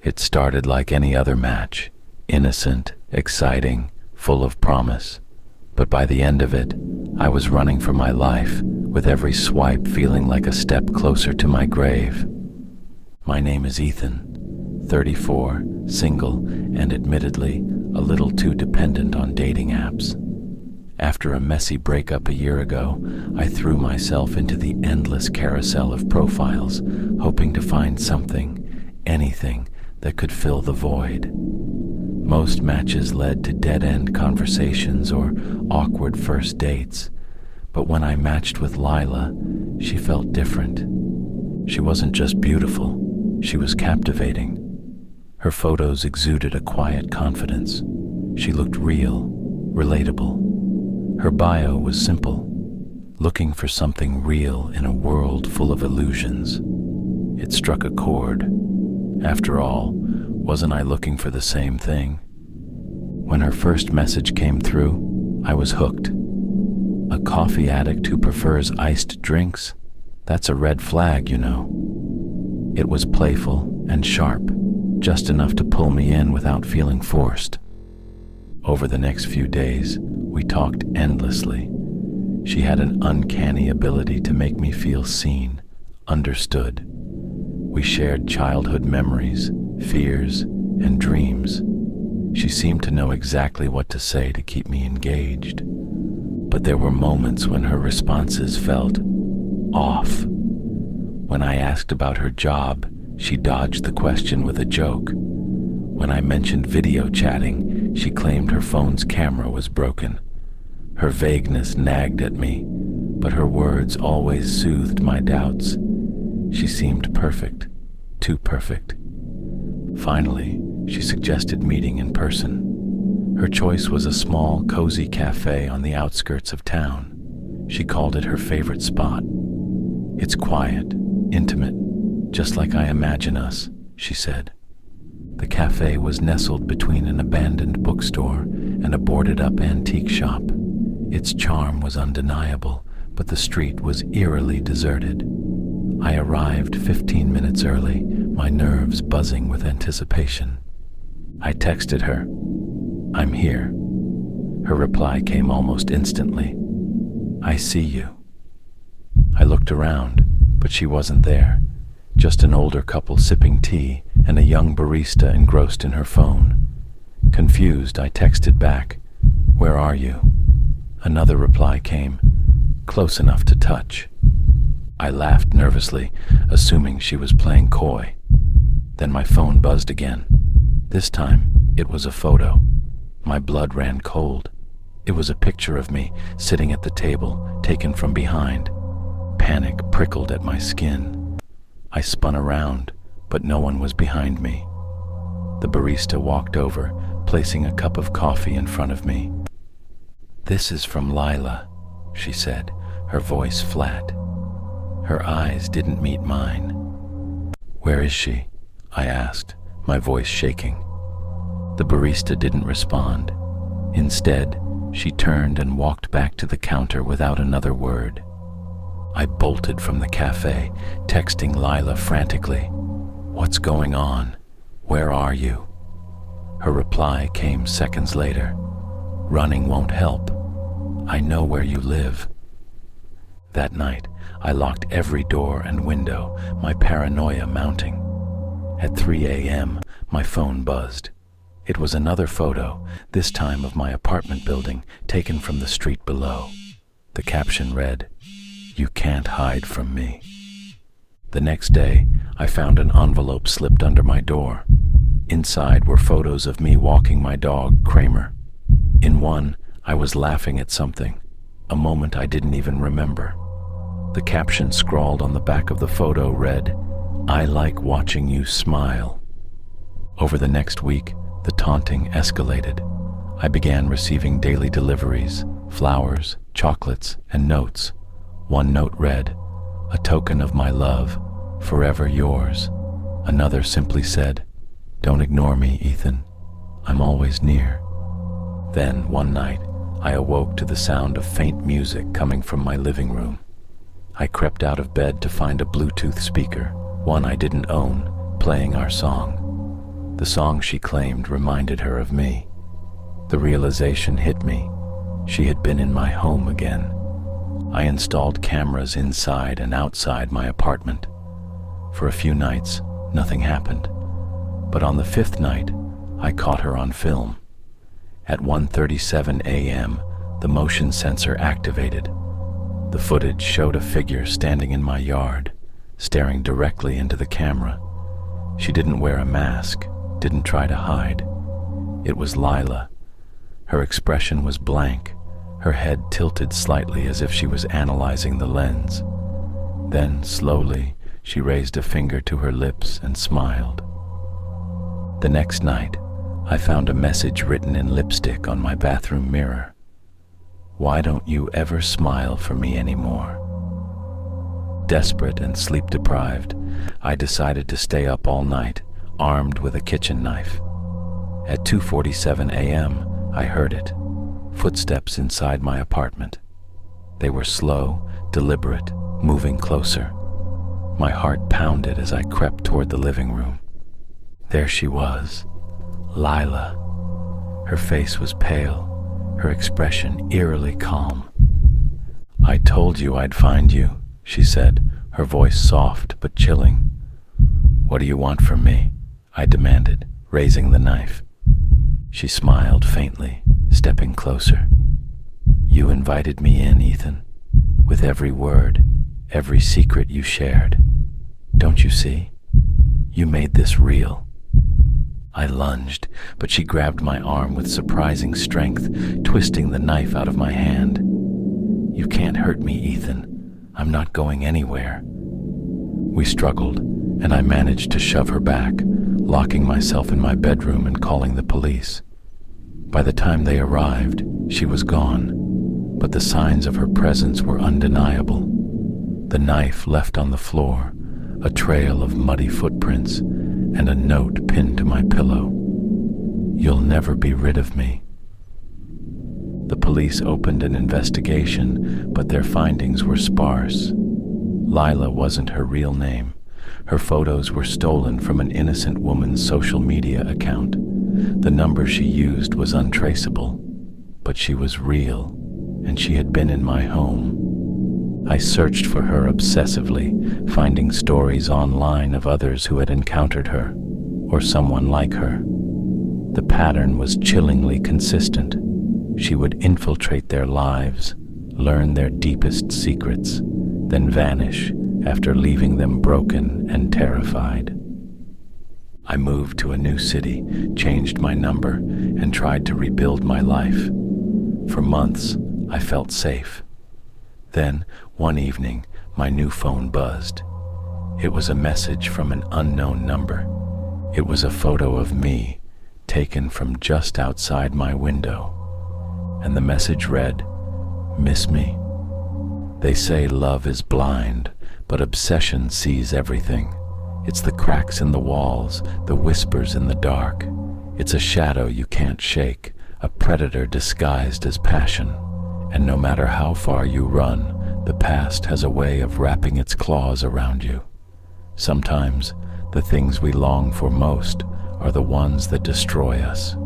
It started like any other match, innocent, exciting, full of promise. But by the end of it, I was running for my life, with every swipe feeling like a step closer to my grave. My name is Ethan, 34, single, and admittedly, a little too dependent on dating apps. After a messy breakup a year ago, I threw myself into the endless carousel of profiles, hoping to find something, anything, that could fill the void. Most matches led to dead-end conversations or awkward first dates, but when I matched with Lila, she felt different. She wasn't just beautiful, she was captivating. Her photos exuded a quiet confidence. She looked real, relatable. Her bio was simple, looking for something real in a world full of illusions. It struck a chord. After all, wasn't I looking for the same thing? When her first message came through, I was hooked. A coffee addict who prefers iced drinks? That's a red flag, you know. It was playful and sharp, just enough to pull me in without feeling forced. Over the next few days, we talked endlessly. She had an uncanny ability to make me feel seen, understood. We shared childhood memories, fears, and dreams. She seemed to know exactly what to say to keep me engaged. But there were moments when her responses felt off. When I asked about her job, she dodged the question with a joke. When I mentioned video chatting, she claimed her phone's camera was broken. Her vagueness nagged at me, but her words always soothed my doubts. She seemed perfect, too perfect. Finally, she suggested meeting in person. Her choice was a small, cozy cafe on the outskirts of town. She called it her favorite spot. It's quiet, intimate, just like I imagine us, she said. The cafe was nestled between an abandoned bookstore and a boarded-up antique shop. Its charm was undeniable, but the street was eerily deserted. I arrived 15 minutes early, my nerves buzzing with anticipation. I texted her, "I'm here." Her reply came almost instantly, "I see you." I looked around, but she wasn't there. Just an older couple sipping tea and a young barista engrossed in her phone. Confused, I texted back, "Where are you?" Another reply came, "Close enough to touch." I laughed nervously, assuming she was playing coy. Then my phone buzzed again. This time, it was a photo. My blood ran cold. It was a picture of me sitting at the table, taken from behind. Panic prickled at my skin. I spun around, but no one was behind me. The barista walked over, placing a cup of coffee in front of me. "This is from Lila," she said, her voice flat. Her eyes didn't meet mine. "Where is she?" I asked, my voice shaking. The barista didn't respond. Instead, she turned and walked back to the counter without another word. I bolted from the cafe, texting Lila frantically, "What's going on? Where are you?" Her reply came seconds later, "Running won't help. I know where you live." That night, I locked every door and window, my paranoia mounting. At 3 a.m., my phone buzzed. It was another photo, this time of my apartment building, taken from the street below. The caption read, "You can't hide from me." The next day, I found an envelope slipped under my door. Inside were photos of me walking my dog, Kramer. In one, I was laughing at something, a moment I didn't even remember. The caption scrawled on the back of the photo read, "I like watching you smile." Over the next week, the taunting escalated. I began receiving daily deliveries, flowers, chocolates, and notes. One note read, "A token of my love, forever yours." Another simply said, "Don't ignore me, Ethan. I'm always near." Then, one night, I awoke to the sound of faint music coming from my living room. I crept out of bed to find a Bluetooth speaker, one I didn't own, playing our song. The song she claimed reminded her of me. The realization hit me. She had been in my home again. I installed cameras inside and outside my apartment. For a few nights, nothing happened. But on the fifth night, I caught her on film. At 1:37 a.m., the motion sensor activated. The footage showed a figure standing in my yard, staring directly into the camera. She didn't wear a mask, didn't try to hide. It was Lila. Her expression was blank, her head tilted slightly as if she was analyzing the lens. Then, slowly, she raised a finger to her lips and smiled. The next night, I found a message written in lipstick on my bathroom mirror. "Why don't you ever smile for me anymore?" Desperate and sleep-deprived, I decided to stay up all night, armed with a kitchen knife. At 2:47 a.m., I heard it. Footsteps inside my apartment. They were slow, deliberate, moving closer. My heart pounded as I crept toward the living room. There she was, Lila. Her face was pale, her expression eerily calm. "I told you I'd find you," she said, her voice soft but chilling. "What do you want from me?" I demanded, raising the knife. She smiled faintly, stepping closer. "You invited me in, Ethan, with every word, every secret you shared. Don't you see? You made this real." I lunged, but she grabbed my arm with surprising strength, twisting the knife out of my hand. "You can't hurt me, Ethan. I'm not going anywhere." We struggled, and I managed to shove her back, locking myself in my bedroom and calling the police. By the time they arrived, she was gone, but the signs of her presence were undeniable. The knife left on the floor, a trail of muddy footprints, and a note pinned to my pillow. "You'll never be rid of me." The police opened an investigation, but their findings were sparse. Lila wasn't her real name. Her photos were stolen from an innocent woman's social media account. The number she used was untraceable, but she was real, and she had been in my home. I searched for her obsessively, finding stories online of others who had encountered her, or someone like her. The pattern was chillingly consistent. She would infiltrate their lives, learn their deepest secrets, then vanish after leaving them broken and terrified. I moved to a new city, changed my number, and tried to rebuild my life. For months, I felt safe. Then, one evening, my new phone buzzed. It was a message from an unknown number. It was a photo of me, taken from just outside my window. And the message read, "Miss me?" They say love is blind, but obsession sees everything. It's the cracks in the walls, the whispers in the dark. It's a shadow you can't shake, a predator disguised as passion. And no matter how far you run, the past has a way of wrapping its claws around you. Sometimes, the things we long for most are the ones that destroy us.